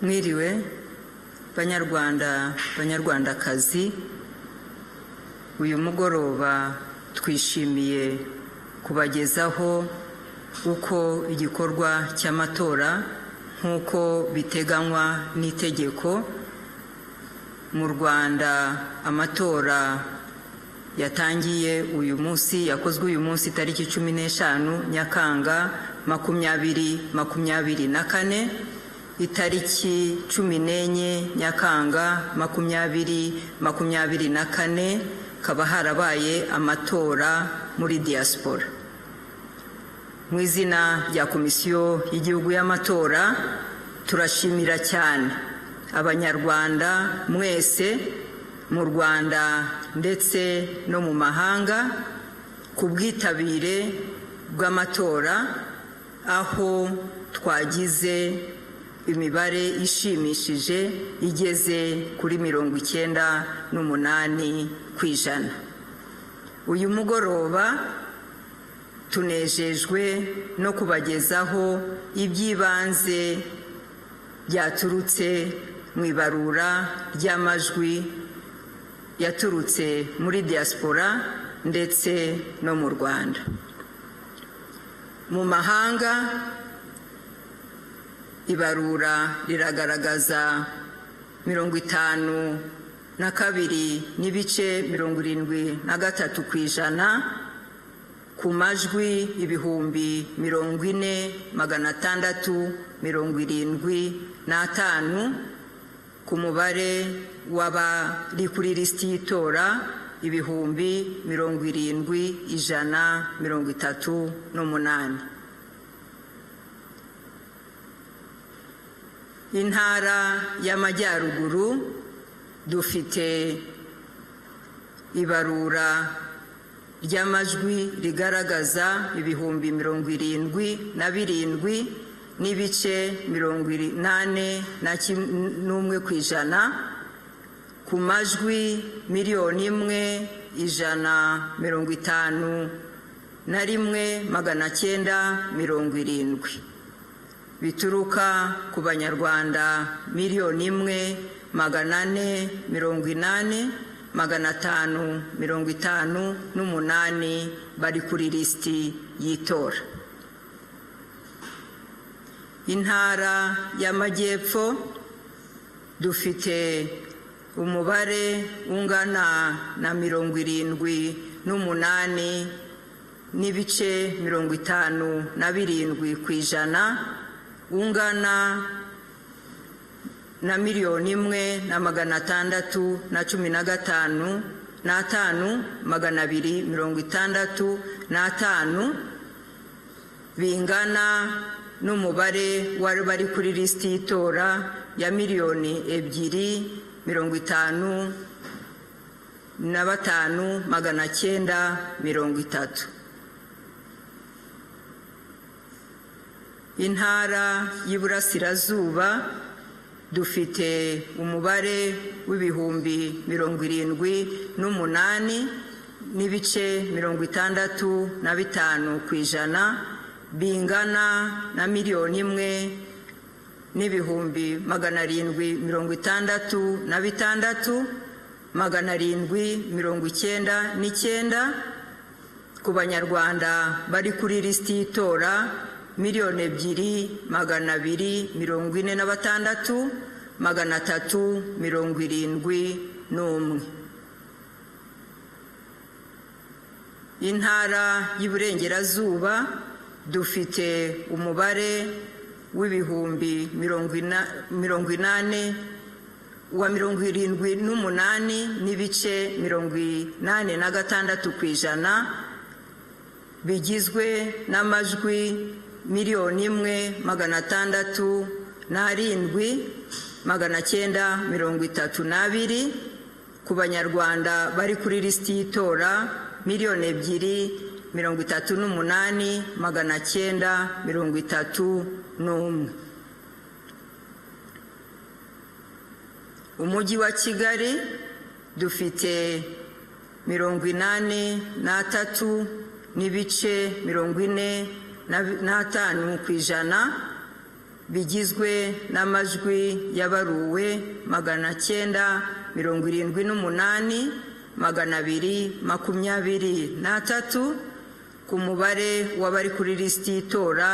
Mwiriwe banyarwanda banyarwandakazi, uyu mugoroba twishimiye kubagezaho uko igikorwa cy'amatora nk'uko biteganywa n'itegeko mu Rwanda. Amatora yatangiye uyu munsi, yakozwe uyu munsi tariki 15 Nyakanga 2024, itariki 14 Nyakanga 2024 kaba harabaye amatora muri diaspora. Mu izina rya Komisiyo y'Igihugu y'Amatora turashimira cyane abanyarwanda mwese mu Rwanda ndetse no mu mahanga ku bwitabire bw'amatora, aho twagize imibare ishimishije igeze kuri 98%. Uyu mugoroba tunejejwe no kubagezaho iby'ibanze byaturutse mu ibarura ry'amajwi yaturutse muri diaspora ndetse no mu Rwanda. Mu mahanga ibarura riragaragaza 52.73% ku majwi 40,675 ku mubare w'abari kuri lisiti y'itora 70,138. Intara y'Amajyaruguru dufite ibarura ry'amajwi rigaragaza 77,87% ku majwi 1,151,970 bituruka ku banyarwanda 1,480,558 bari kuri lisiti y'itora. Intara y'Amajyepfo dufite umubare ungana na 78,57% ungana na 1,115,265 bingana n'umubare wari bari kuri lisiti y'itora ya 2,055,930. Intara y'Iburasirazuba dufite umubare w'ibihumbi 78,65% bingana na 1,766,799 ku banyarwanda bari kuri lisiti y'itora 2,246,371. Intara y'Iburengerazuba dufite umubare w'ibihumbi 78,86% bigizwe n'amajwi 1,167,932 ku banyarwanda bari kuri lisiti y'itora 2,38,931. Umujyi wa Kigali dufite 83,45% bigizwe n'amajwi y'abaruwe 978,223 ku mubare w'abari kuri lisiti y'itora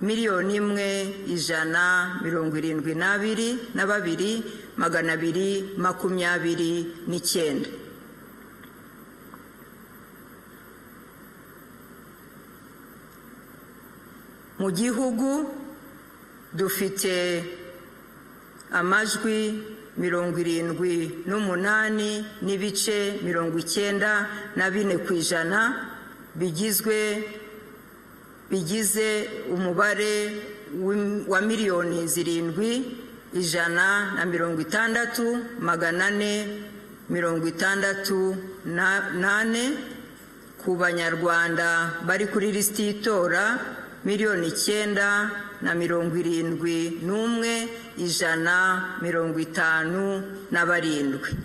1,172,229. Mu gihugu dufite amajwi 78,94% bigize umubare wa 7,666,468 ku banyarwanda bari kuri lisiti y'itora 9,71,157.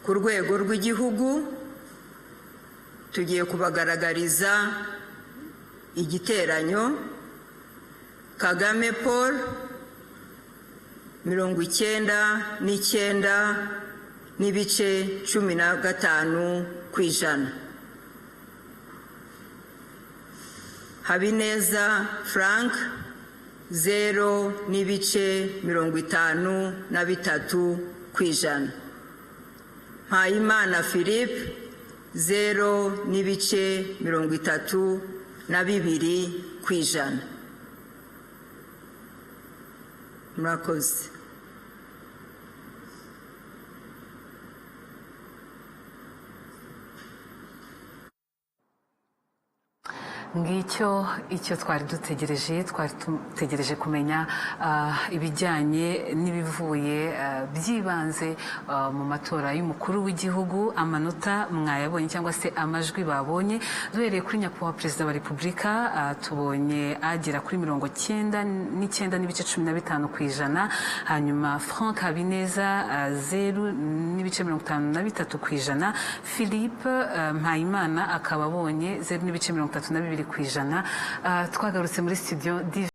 Ku rwego rw'igihugu tugiye kubagaragariza igiteranyo. Kagame Paul 99,15%. Habineza Frank 0,53%. Mpayimana Philippe 0,32%. Murakoze. Ngicyo icyo twari dutegereje kumenya ibijyanye n'ibivuye byibanze mu matora y'umukuru w'igihugu. Amanota mwayabonye cyangwa se amajwi babonye, duhereye kuri nyakubahwa perezida wa repubulika tubonye agera kuri 99,15%, hanyuma Frank Habineza 0,53%, Philippe Mpayimana akaba abonye 0,32%. Twagarutse muri studio